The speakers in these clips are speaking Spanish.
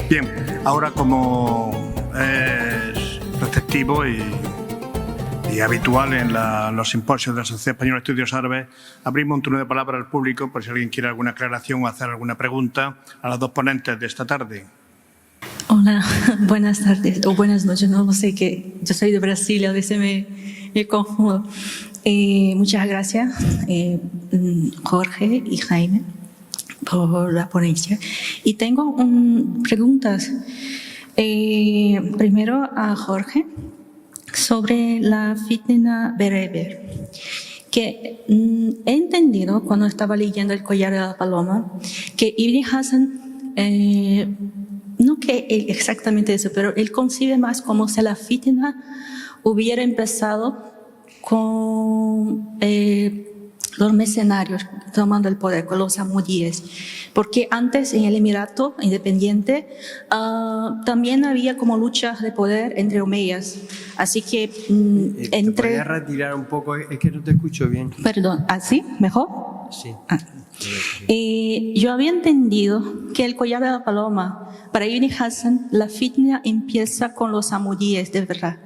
Bien, ahora como es receptivo y habitual en los simposios de la Sociedad Española de Estudios Árabes, abrimos un turno de palabra al público por si alguien quiere alguna aclaración o hacer alguna pregunta a las dos ponentes de esta tarde. Hola, buenas tardes o buenas noches, no sé qué. Yo soy de Brasil, a veces me confundo. Muchas gracias, Jorge y Jaime, por la ponencia. Y tengo preguntas. Primero a Jorge sobre la fitna bereber, que he entendido cuando estaba leyendo El collar de la paloma que Ibn Hazm, no que exactamente eso, pero él concibe más como si la fitna hubiera empezado con los mercenarios tomando el poder, con los amudíes, porque antes en el Emirato Independiente también había como luchas de poder entre omeyas, así que ¿Te podrías retirar un poco? Es que no te escucho bien. Perdón, ¿así? ¿Mejor? Sí. Yo había entendido que el collar de la paloma, para Ibn Hazm, la fitna empieza con los amudíes, de verdad.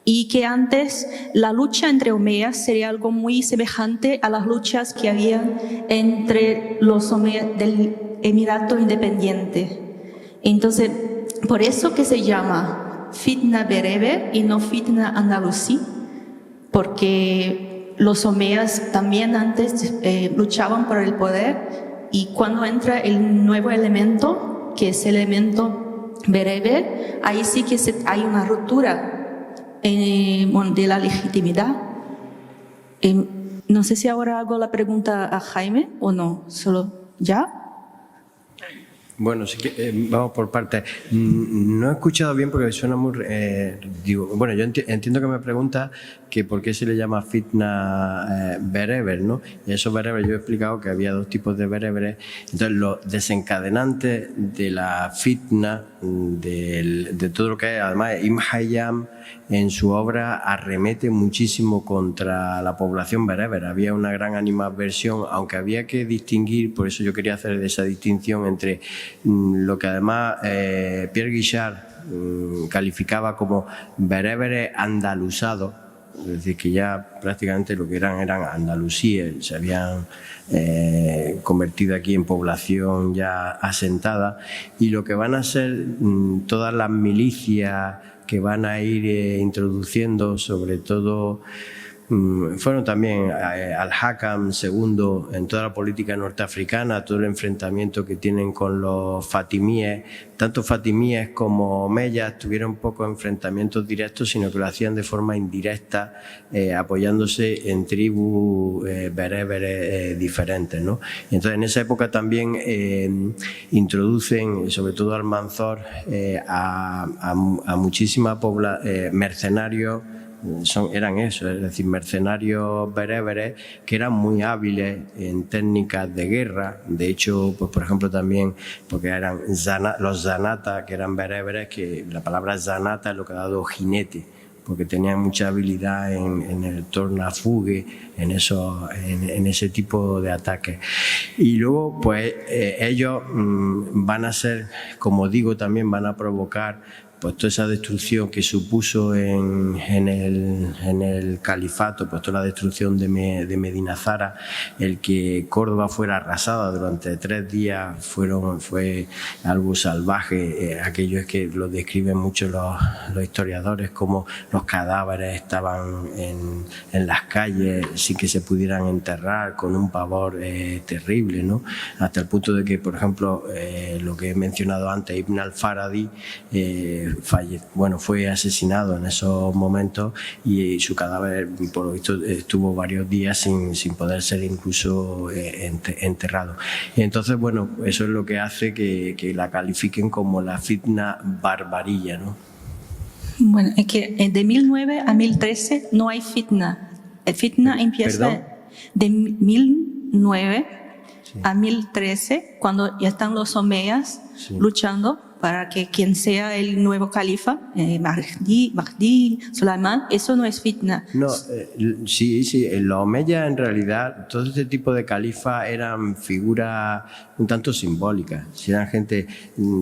Y que antes la lucha entre omeyas sería algo muy semejante a las luchas que había entre los omeyas del Emirato Independiente. Entonces, por eso que se llama fitna bereber y no fitna andalusí, porque los omeyas también antes luchaban por el poder, y cuando entra el nuevo elemento, que es el elemento bereber, ahí sí que hay una ruptura de la legitimidad. No sé si ahora hago la pregunta a Jaime o no, solo ya. Bueno, sí que, vamos por partes. No he escuchado bien porque suena muy... bueno, yo entiendo que me pregunta que por qué se le llama fitna bereber, ¿no? Y esos bereber, yo he explicado que había dos tipos de bereberes. Entonces, los desencadenantes de la fitna, de todo lo que es, además, Ibn Haytham en su obra arremete muchísimo contra la población bereber. Había una gran animadversión, aunque había que distinguir, por eso yo quería hacer esa distinción entre lo que además Pierre Guichard calificaba como bereberes andaluzados, es decir, que ya prácticamente lo que eran andalusíes, se habían convertido aquí en población ya asentada, y lo que van a ser todas las milicias que van a ir introduciendo, sobre todo fueron también al-Hakam II en toda la política norteafricana, todo el enfrentamiento que tienen con los fatimíes. Tanto fatimíes como omeyas tuvieron pocos enfrentamientos directos, sino que lo hacían de forma indirecta, apoyándose en tribus bereberes diferentes, ¿no? Y entonces en esa época también introducen, sobre todo Almanzor, a muchísima mercenarios. Eran eso, es decir, mercenarios bereberes que eran muy hábiles en técnicas de guerra. De hecho, pues por ejemplo también, porque eran los zanata, que eran bereberes, que la palabra zanata es lo que ha dado jinete, porque tenían mucha habilidad en el tornafugue, en ese tipo de ataques. Y luego, pues ellos van a ser, como digo, también van a provocar pues toda esa destrucción que supuso en el califato, pues toda la destrucción de Medina Zara, el que Córdoba fuera arrasada durante 3 días fue algo salvaje. Aquello es que lo describen mucho los historiadores, como los cadáveres estaban en las calles sin que se pudieran enterrar, con un pavor terrible, ¿no? Hasta el punto de que, por ejemplo, lo que he mencionado antes, Ibn al-Farabi, fue asesinado en esos momentos, y su cadáver, por lo visto, estuvo varios días sin poder ser incluso enterrado. Y entonces, bueno, eso es lo que hace que la califiquen como la fitna barbarilla, ¿no? Bueno, es que de 1009 a 1013 no hay fitna. El fitna empieza ¿Perdón? de 1009 a 1013, cuando ya están los omeyas luchando para que quien sea el nuevo califa, Mahdi, Sulaimán, eso no es fitna. No, sí, los omeyas en realidad, todo este tipo de califas eran figuras un tanto simbólicas. Si eran gente,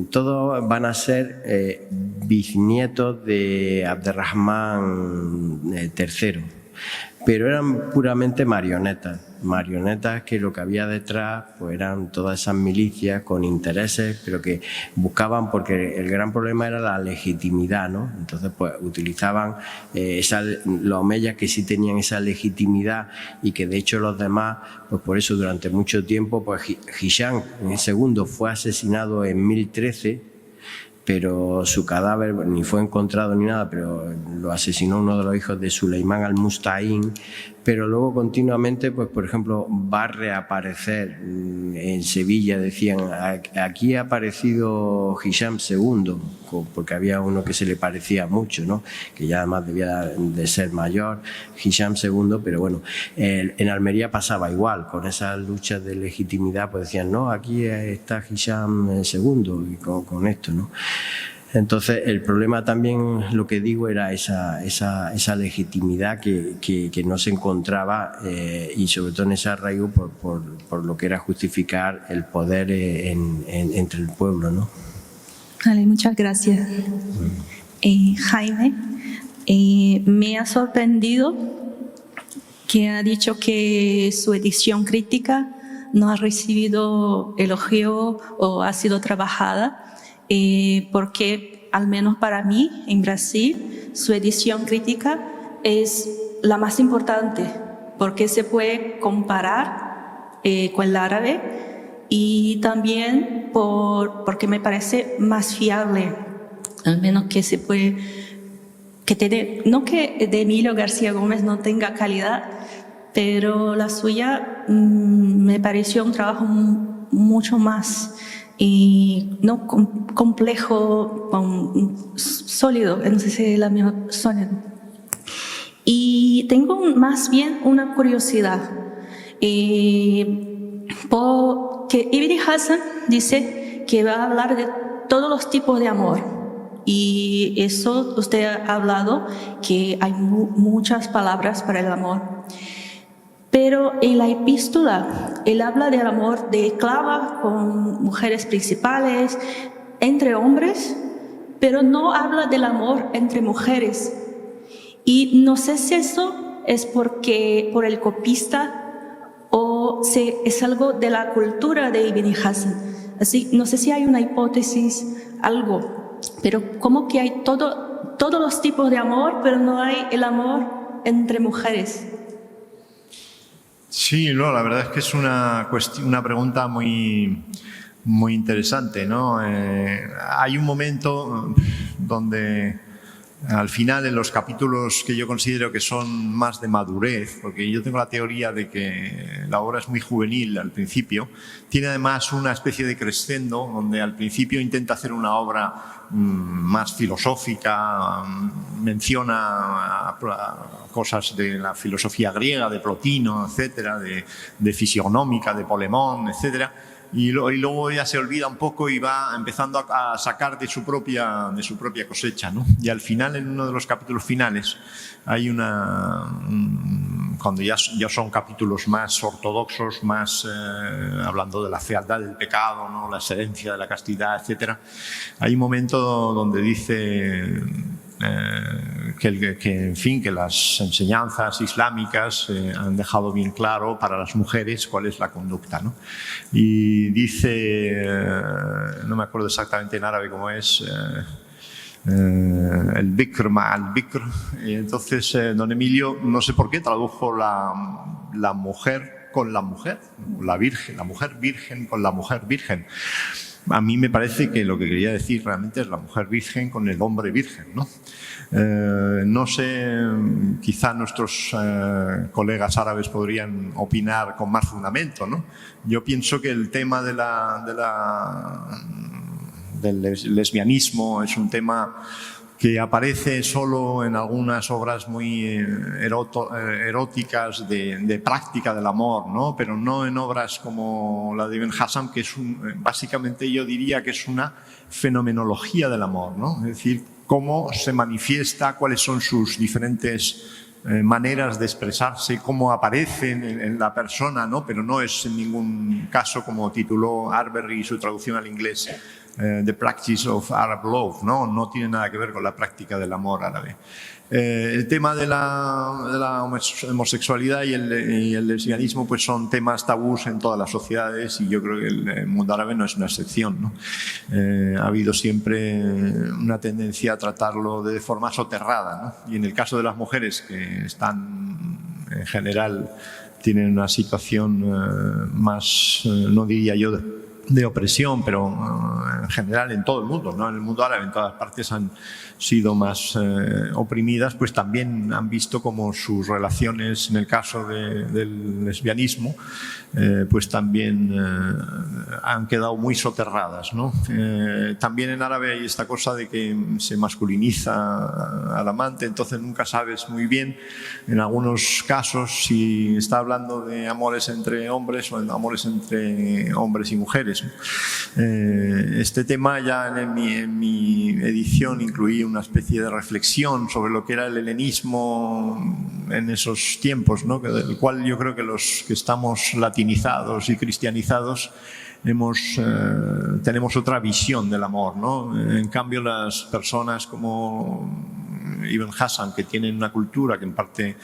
todos van a ser bisnietos de Abderrahmán III, pero eran puramente marionetas que lo que había detrás pues eran todas esas milicias con intereses, pero que buscaban, porque el gran problema era la legitimidad, ¿no? Entonces pues utilizaban los omeyas que sí tenían esa legitimidad y que de hecho los demás, pues por eso durante mucho tiempo, pues Hisham II fue asesinado en 1013, pero su cadáver ni fue encontrado ni nada, pero lo asesinó uno de los hijos de Suleimán al-Musta'in. Pero luego continuamente, pues por ejemplo, va a reaparecer en Sevilla, decían, aquí ha aparecido Hisham II, porque había uno que se le parecía mucho, ¿no? Que ya además debía de ser mayor, Hisham II, pero bueno, en Almería pasaba igual, con esas luchas de legitimidad, pues decían, no, aquí está Hisham II, y con esto, ¿no? Entonces, el problema también, lo que digo, era esa legitimidad que no se encontraba y sobre todo en ese arraigo por lo que era justificar el poder entre el pueblo, ¿no? Vale, muchas gracias. Jaime, me ha sorprendido que ha dicho que su edición crítica no ha recibido elogio o ha sido trabajada. Porque al menos para mí en Brasil su edición crítica es la más importante porque se puede comparar con el árabe y también porque me parece más fiable, al menos que se puede no que de Emilio García Gómez no tenga calidad, pero la suya me pareció un trabajo mucho más no complejo, sólido, no sé si es la misma zona. Y tengo más bien una curiosidad, porque Ibn Hazm dice que va a hablar de todos los tipos de amor, y eso usted ha hablado, que hay muchas palabras para el amor. Pero en la epístola, él habla del amor de esclava con mujeres principales, entre hombres, pero no habla del amor entre mujeres. Y no sé si eso es por el copista o si es algo de la cultura de Ibn Hazm. Así, no sé si hay una hipótesis, algo, pero como que hay todos los tipos de amor, pero no hay el amor entre mujeres. Sí, no, la verdad es que es una pregunta muy, muy interesante, ¿no? Hay un momento donde al final, en los capítulos que yo considero que son más de madurez, porque yo tengo la teoría de que la obra es muy juvenil al principio, tiene además una especie de crescendo donde al principio intenta hacer una obra más filosófica, menciona cosas de la filosofía griega, de Plotino, etcétera, de fisiognomía, de Polemón, etcétera. Y luego ya se olvida un poco y va empezando a sacar de su propia cosecha, ¿no? Y al final, en uno de los capítulos finales, hay cuando ya son capítulos más ortodoxos, más hablando de la fealdad del pecado, ¿no? La excelencia de la castidad, etcétera. Hay un momento donde dice que las enseñanzas islámicas han dejado bien claro para las mujeres cuál es la conducta, ¿no? Y dice, no me acuerdo exactamente en árabe cómo es, el bikr ma'al bikr, y entonces don Emilio, no sé por qué, tradujo la mujer con la mujer, la virgen, la mujer virgen con la mujer virgen. A mí me parece que lo que quería decir realmente es la mujer virgen con el hombre virgen, ¿no? No sé, quizá nuestros colegas árabes podrían opinar con más fundamento, ¿no? Yo pienso que el tema del lesbianismo es un tema que aparece solo en algunas obras muy eróticas de práctica del amor, ¿no? Pero no en obras como la de Ibn Hazm, que es básicamente yo diría que es una fenomenología del amor, ¿no? Es decir, cómo se manifiesta, cuáles son sus diferentes maneras de expresarse, cómo aparecen en la persona, ¿no? Pero no es en ningún caso, como tituló Arbery su traducción al inglés, The Practice of Arab Love, ¿no? No tiene nada que ver con la práctica del amor árabe. El tema de la homosexualidad y el lesbianismo pues son temas tabús en todas las sociedades, y yo creo que el mundo árabe no es una excepción, ¿no? Ha habido siempre una tendencia a tratarlo de forma soterrada, ¿no? Y en el caso de las mujeres, que están en general, tienen una situación más, no diría yo de opresión, pero en general en todo el mundo, ¿no? En el mundo árabe, en todas partes han sido más oprimidas, pues también han visto como sus relaciones, en el caso del lesbianismo, pues también han quedado muy soterradas, ¿no? También en árabe hay esta cosa de que se masculiniza al amante, entonces nunca sabes muy bien, en algunos casos, si está hablando de amores entre hombres o en amores entre hombres y mujeres, ¿no? Este tema ya en mi edición incluí una especie de reflexión sobre lo que era el helenismo en esos tiempos, ¿no? Del cual yo creo que los que estamos latinizados y cristianizados tenemos otra visión del amor, ¿no? En cambio, las personas como Ibn Hazm, que tienen una cultura que en parte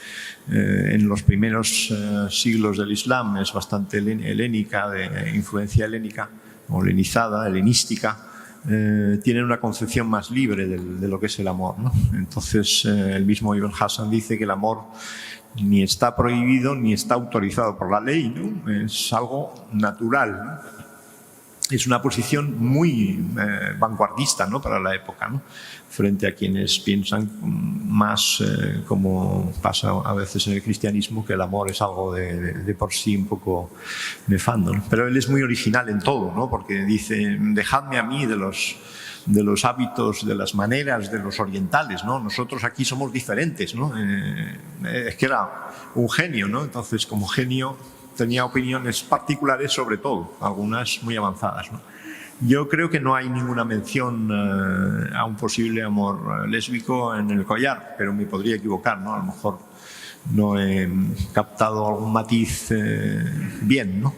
en los primeros siglos del Islam es bastante helénica, de influencia helénica o helenizada, helenística, tienen una concepción más libre de lo que es el amor, ¿no? Entonces, el mismo Ibn Hazm dice que el amor ni está prohibido ni está autorizado por la ley, ¿no? Es algo natural, ¿no? Es una posición muy vanguardista, ¿no? Para la época, ¿no? Frente a quienes piensan más, como pasa a veces en el cristianismo, que el amor es algo de por sí un poco nefando, ¿no? Pero él es muy original en todo, ¿no? Porque dice, dejadme a mí de los hábitos, de las maneras de los orientales, ¿no? Nosotros aquí somos diferentes, ¿no? Es que era un genio, ¿no? Entonces, como genio, tenía opiniones particulares sobre todo, algunas muy avanzadas, ¿no? Yo creo que no hay ninguna mención a un posible amor lésbico en el collar, pero me podría equivocar, ¿no? A lo mejor no he captado algún matiz bien, ¿no?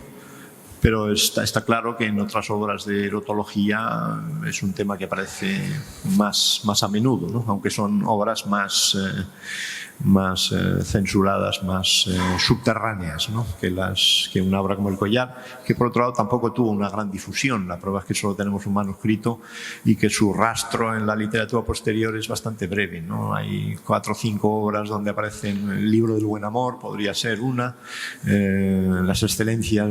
Pero está claro que en otras obras de erotología es un tema que aparece más a menudo, ¿no? Aunque son obras más censuradas, más subterráneas, ¿no? que una obra como El collar, que por otro lado tampoco tuvo una gran difusión. La prueba es que solo tenemos un manuscrito y que su rastro en la literatura posterior es bastante breve, ¿no? Hay 4 o 5 obras donde aparecen el libro del buen amor, podría ser una, las excelencias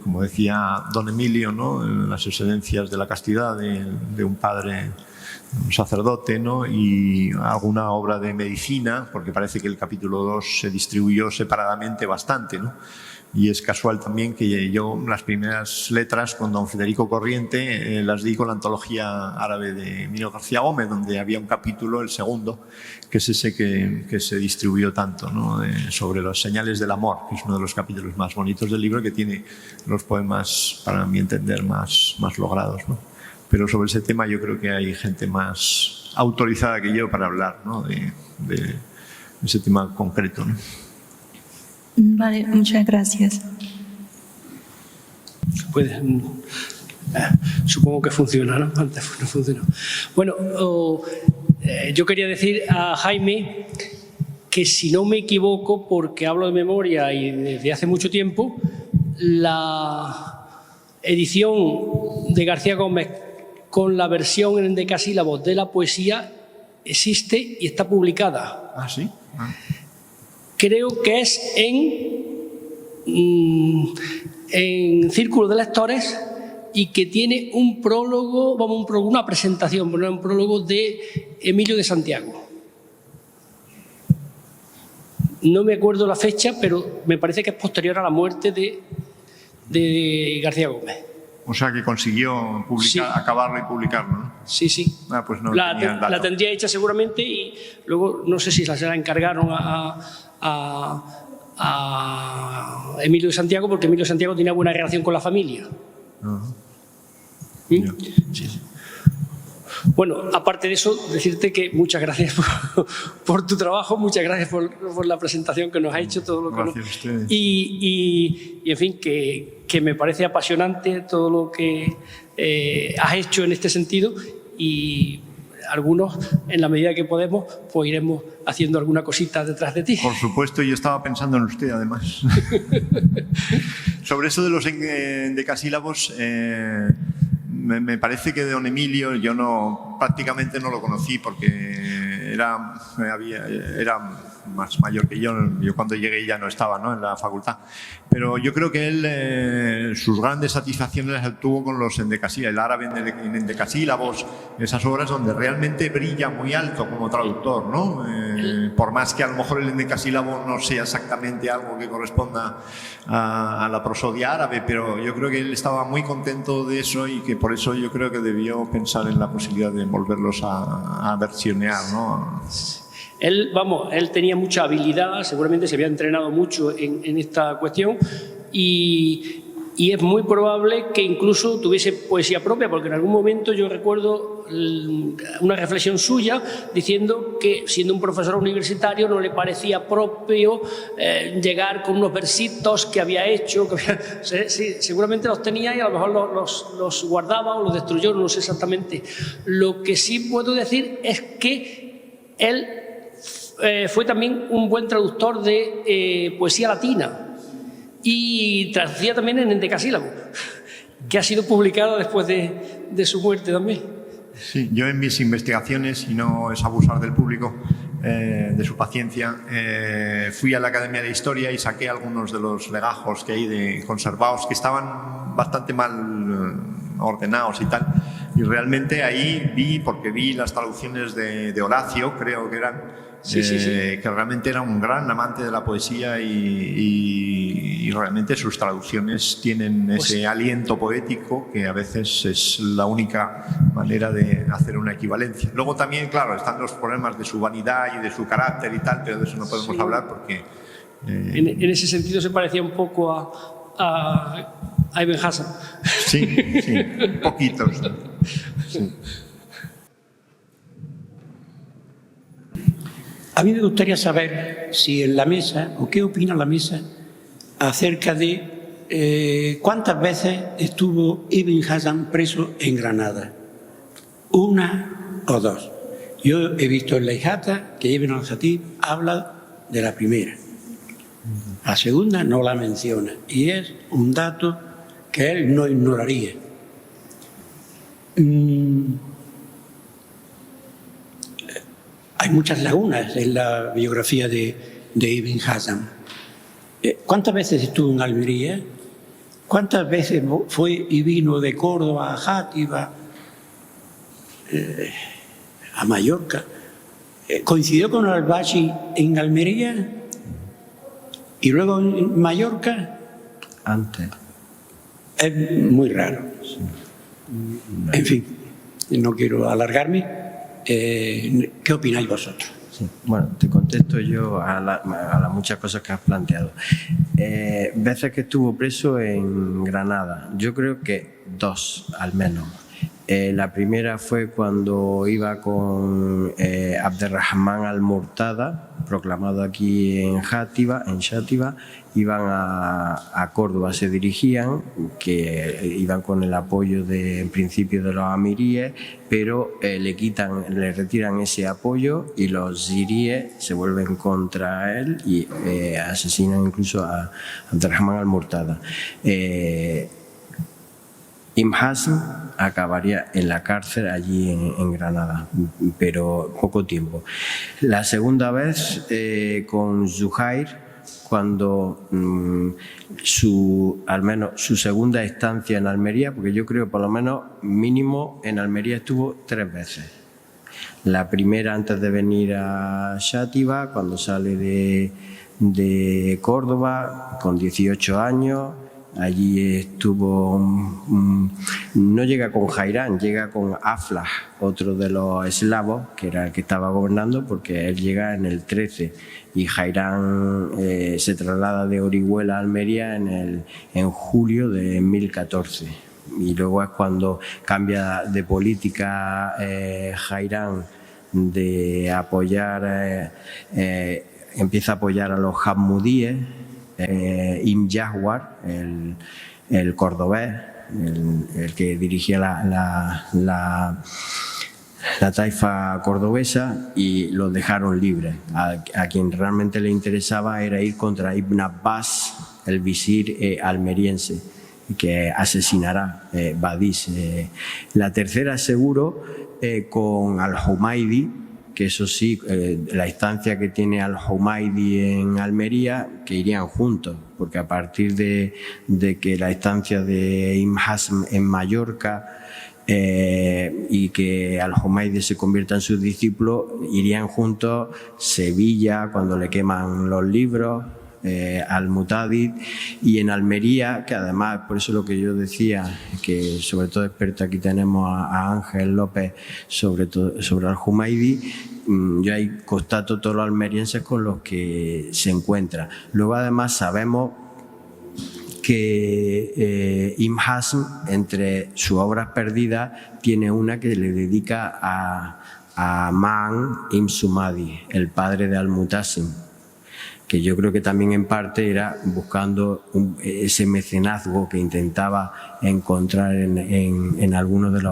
como decía Don Emilio, ¿no? Las excelencias de la castidad de un padre, un sacerdote, ¿no? Y alguna obra de medicina, porque parece que el capítulo 2 se distribuyó separadamente bastante, ¿no? Y es casual también que yo las primeras letras con don Federico Corriente las di con la antología árabe de Emilio García Gómez, donde había un capítulo, el segundo, que es ese que se distribuyó tanto, ¿no? Sobre las señales del amor, que es uno de los capítulos más bonitos del libro, que tiene los poemas, para mi entender, más logrados, ¿no? Pero sobre ese tema yo creo que hay gente más autorizada que yo para hablar, ¿no? de ese tema concreto, ¿no? Vale, muchas gracias. Supongo que funciona, ¿no? Antes no funcionó. Bueno, yo quería decir a Jaime que, si no me equivoco, porque hablo de memoria y desde hace mucho tiempo, la edición de García Gómez con la versión en endecasílabos de la poesía existe y está publicada. ¿Ah, sí? Ah. Creo que es en Círculo de Lectores, y que tiene un prólogo, una presentación, pero no un prólogo, de Emilio de Santiago. No me acuerdo la fecha, pero me parece que es posterior a la muerte de García Gómez. O sea, que consiguió Sí. acabarlo y publicarlo, ¿no? Sí, sí. Ah, pues no tenía el dato. La tendría hecha seguramente y luego no sé si se la encargaron a Emilio de Santiago, porque Emilio de Santiago tenía buena relación con la familia. ¿Sí? Ya. Sí. Bueno, aparte de eso, decirte que muchas gracias por tu trabajo, muchas gracias por la presentación que nos ha hecho, todo lo que Gracias a ustedes. y en fin, que me parece apasionante todo lo que has hecho en este sentido, y algunos, en la medida que podemos, pues iremos haciendo alguna cosita detrás de ti. Por supuesto, yo estaba pensando en usted, además. Sobre eso de los endecasílabos, me parece que de don Emilio yo prácticamente no lo conocí porque era más mayor que yo. Yo cuando llegué ya no estaba, ¿no?, en la facultad. Pero yo creo que él sus grandes satisfacciones las tuvo con los endecasílabos, el árabe en endecasílabos, esas obras donde realmente brilla muy alto como traductor, ¿no? Por más que a lo mejor el endecasílabo no sea exactamente algo que corresponda a la prosodia árabe, pero yo creo que él estaba muy contento de eso y que por eso yo creo que debió pensar en la posibilidad de volverlos a versionear, ¿no? Él tenía mucha habilidad, seguramente se había entrenado mucho en esta cuestión y es muy probable que incluso tuviese poesía propia, porque en algún momento yo recuerdo una reflexión suya diciendo que, siendo un profesor universitario, no le parecía propio llegar con unos versitos que había hecho. Sí, seguramente los tenía y a lo mejor los guardaba o los destruyó, no sé exactamente. Lo que sí puedo decir es que él fue también un buen traductor de poesía latina y traducía también en endecasílabo, que ha sido publicado después de su muerte también. Sí, yo en mis investigaciones, y no es abusar del público, de su paciencia, fui a la Academia de Historia y saqué algunos de los legajos que hay conservados, que estaban bastante mal ordenados y tal, y realmente ahí porque vi las traducciones de Horacio, creo que eran, Sí. que realmente era un gran amante de la poesía y realmente sus traducciones tienen ese aliento poético que a veces es la única manera de hacer una equivalencia. Luego también, claro, están los problemas de su vanidad y de su carácter y tal, pero de eso no podemos hablar porque... En ese sentido se parecía un poco a Ibn Hassan. Sí, poquitos. Sí. A mí me gustaría saber si en la mesa, o qué opina la mesa, acerca de cuántas veces estuvo Ibn Hassan preso en Granada. ¿Una o dos? Yo he visto en la Ijata que Ibn al-Khatib habla de la primera. La segunda no la menciona y es un dato que él no ignoraría. Hay muchas lagunas en la biografía de Ibn Hassan. ¿Cuántas veces estuvo en Almería? ¿Cuántas veces fue y vino de Córdoba a Játiva, a Mallorca? ¿Coincidió con al-Bashi en Almería y luego en Mallorca? Antes. Es muy raro. En fin, no quiero alargarme. ¿Qué opináis vosotros? Sí. Bueno, te contesto yo a las muchas cosas que has planteado. Veces que estuvo preso en Granada, yo creo que dos, al menos. La primera fue cuando iba con Abderrahman al-Murtada, proclamado aquí en Játiva, iban a Córdoba, se dirigían, que iban con el apoyo en principio de los amiríes, pero le retiran ese apoyo y los ziríes se vuelven contra él y asesinan incluso a Abderrahman al-Murtada. Ibn Hassan acabaría en la cárcel allí en Granada, pero poco tiempo. La segunda vez con Zuhair, cuando al menos su segunda estancia en Almería, porque yo creo por lo menos mínimo en Almería estuvo 3 veces. La primera antes de venir a Xàtiva, cuando sale de Córdoba con 18 años, Allí estuvo, no llega con Jairán, llega con Aflah, otro de los eslavos, que era el que estaba gobernando, porque él llega en el 13 y Jairán se traslada de Orihuela a Almería en julio de 1014. Y luego es cuando cambia de política Jairán, de apoyar, empieza a apoyar a los Hammudíes, Ibn Yahwar, el cordobés, el que dirigía la taifa cordobesa, y los dejaron libres. A quien realmente le interesaba era ir contra Ibn Abbas, el visir almeriense, que asesinará Badis. La tercera seguro con al-Humaydi, que eso sí, la instancia que tiene al-Humaydi en Almería, que irían juntos, porque a partir de que la estancia de Ibn Hazm en Mallorca y que al-Humaydi se convierta en su discípulo, irían juntos Sevilla, cuando le queman los libros, al-Mutadid, y en Almería, que además, por eso lo que yo decía, que sobre todo experto aquí tenemos a Ángel López sobre al-Humaydi. Yo ahí constato todos los almerienses con los que se encuentra. Luego además sabemos que Ibn Hazm, entre sus obras perdidas, tiene una que le dedica a Ma'an ibn Sumadi, el padre de al-Mutasim, que yo creo que también en parte era buscando ese mecenazgo que intentaba encontrar en algunos de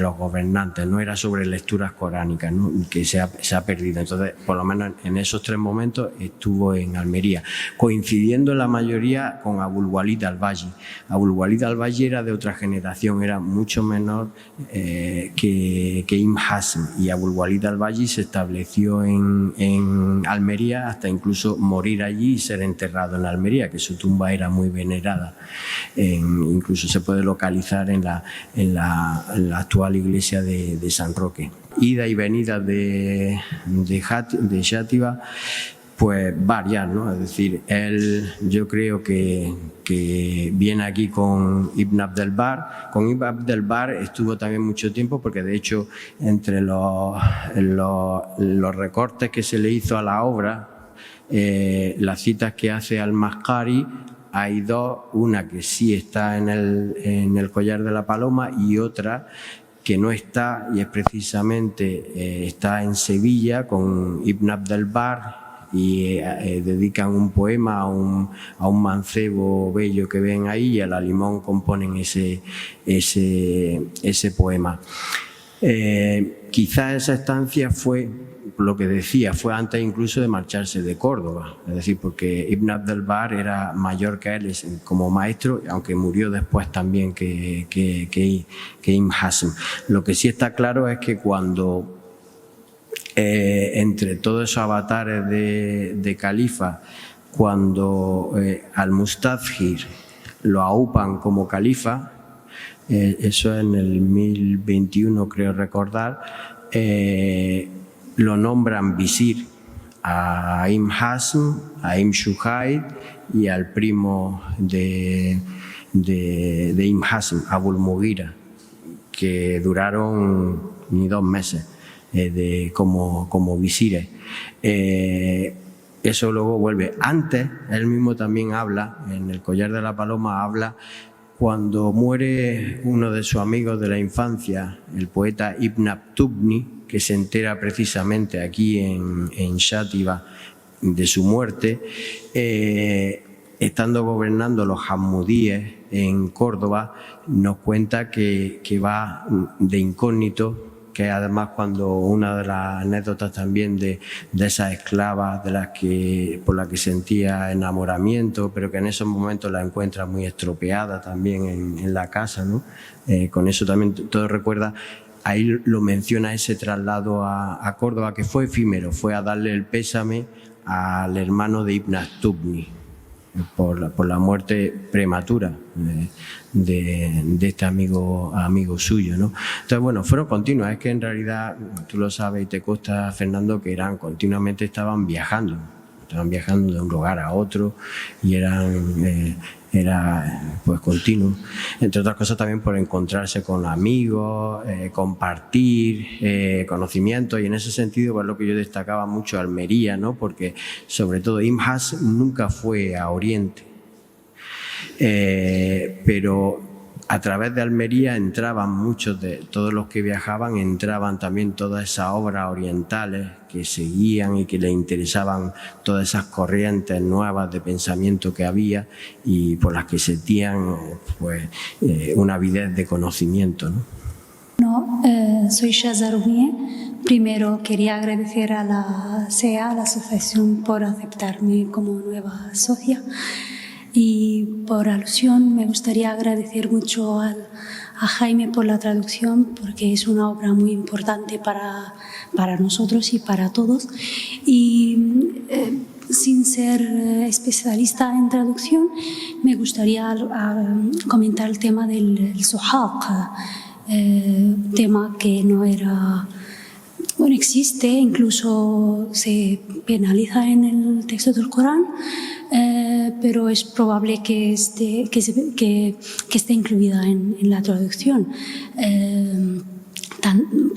los gobernantes. No era sobre lecturas coránicas, ¿no?, que se ha perdido. Entonces, por lo menos en esos 3 momentos estuvo en Almería, coincidiendo en la mayoría con Abul Walid al-Baji. Abul Walid al-Baji era de otra generación, era mucho menor que Ibn Hazm, y Abul Walid al-Baji se estableció en Almería hasta incluso morir allí y ser enterrado en Almería, que su tumba era muy venerada. Incluso se puede localizar en la actual iglesia de San Roque. Ida y venida de Xàtiva, pues varias, ¿no? Es decir, él, yo creo que viene aquí con Ibn Abdelbar. Con Ibn Abdelbar estuvo también mucho tiempo, porque de hecho entre los recortes que se le hizo a la obra, las citas que hace al-Mascari, hay 2, una que sí está en el Collar de la Paloma y otra que no está, y es precisamente está en Sevilla con Ibn Abdelbar, y dedican un poema a un mancebo bello que ven ahí, y a la Limón componen ese poema. Quizá esa estancia fue, lo que decía, fue antes incluso de marcharse de Córdoba, es decir, porque Ibn Abdelbar era mayor que él como maestro, aunque murió después también que Ibn Hazm. Lo que sí está claro es que cuando entre todos esos avatares de califa, cuando al-Mustadhir lo aupan como califa, eso en el 1021 creo recordar, lo nombran visir a Ibn Hazm, a Ibn Shuhayd y al primo de Ibn Hazm, Abul Mughira, que duraron ni 2 meses como visires. Eso luego vuelve. Antes, él mismo también habla, en el Collar de la Paloma habla, cuando muere uno de sus amigos de la infancia, el poeta Ibn Abtubni, que se entera precisamente aquí en Xàtiva de su muerte, estando gobernando los hammudíes en Córdoba, nos cuenta que va de incógnito, que además cuando una de las anécdotas también de esas esclavas por la que sentía enamoramiento, pero que en esos momentos la encuentra muy estropeada también en la casa, ¿no? Con eso también todo recuerda. Ahí lo menciona ese traslado a Córdoba, que fue efímero, fue a darle el pésame al hermano de Ibn Abtubni por la muerte prematura de este amigo suyo, ¿no? Entonces, bueno, fueron continuas. Es que en realidad, tú lo sabes y te consta, Fernando, que continuamente estaban viajando. estaban viajando de un lugar a otro y era pues continuo, entre otras cosas también por encontrarse con amigos, compartir conocimientos, y en ese sentido pues lo que yo destacaba mucho Almería, ¿no? Porque sobre todo Ibn Hazm nunca fue a Oriente, pero a través de Almería entraban muchos de todos los que viajaban, entraban también todas esas obras orientales que seguían y que les interesaban todas esas corrientes nuevas de pensamiento que había y por las que sentían pues, una avidez de conocimiento, ¿no? Soy Shazar Rumie. Primero quería agradecer a la SEA, a la asociación, por aceptarme como nueva socia. Y por alusión me gustaría agradecer mucho a Jaime por la traducción, porque es una obra muy importante para nosotros y para todos. Y sin ser especialista en traducción, me gustaría comentar el tema del suhaq, tema que no era... Bueno, existe, incluso se penaliza en el texto del Corán, pero es probable que esté incluida en la traducción,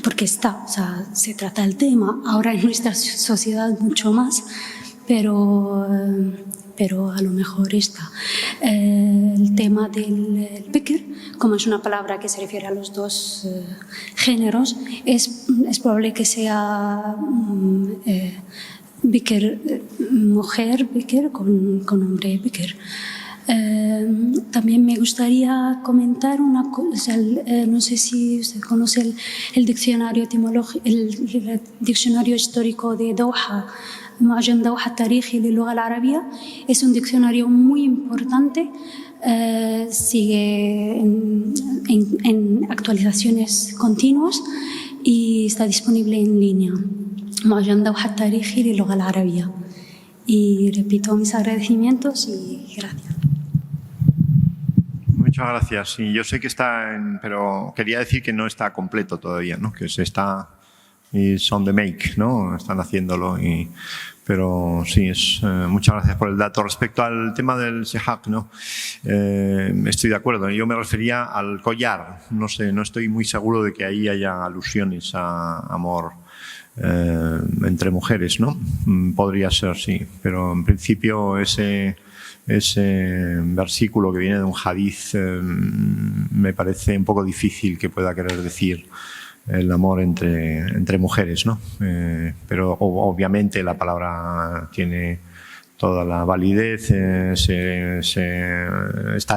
porque está, o sea, se trata el tema, ahora en nuestra sociedad mucho más, pero a lo mejor está. El tema del bikr, como es una palabra que se refiere a los dos géneros, es probable que sea bikr, mujer bikr con hombre bikr. También me gustaría comentar una cosa, no sé si usted conoce el diccionario etimológico, el diccionario histórico de Doha, معجم دوحة التاريخي للغة العربية. Es un diccionario muy importante, sigue en actualizaciones continuas y está disponible en línea. معجم دوحة التاريخي للغة العربية. Y repito mis agradecimientos y gracias. Muchas gracias. Sí, yo sé que está pero quería decir que no está completo todavía, ¿no? Que se está... It's on the make, ¿no? Están haciéndolo pero sí, muchas gracias por el dato. Respecto al tema del sihaq, ¿no? Estoy de acuerdo. Yo me refería al collar. No sé, no estoy muy seguro de que ahí haya alusiones a amor entre mujeres, ¿no? Podría ser, sí. Pero en principio ese versículo que viene de un hadiz me parece un poco difícil que pueda querer decir el amor entre mujeres, ¿no? Pero obviamente la palabra tiene toda la validez, está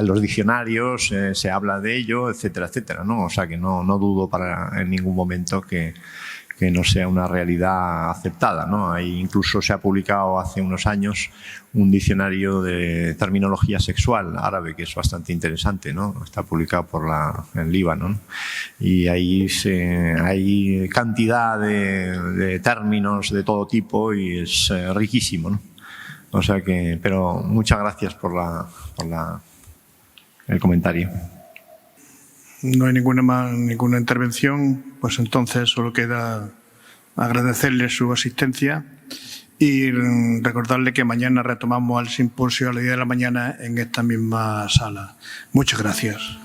en los diccionarios, se habla de ello, etcétera, etcétera, ¿no? O sea que no dudo en ningún momento que no sea una realidad aceptada, ¿no? Ahí incluso se ha publicado hace unos años un diccionario de terminología sexual árabe que es bastante interesante, ¿no? Está publicado por en Líbano, ¿no? Y ahí hay cantidad de términos de todo tipo y es riquísimo, ¿no? O sea que, pero muchas gracias por el comentario. No hay ninguna intervención, pues entonces solo queda agradecerle su asistencia y recordarle que mañana retomamos el simposio a las 10 de la mañana en esta misma sala. Muchas gracias.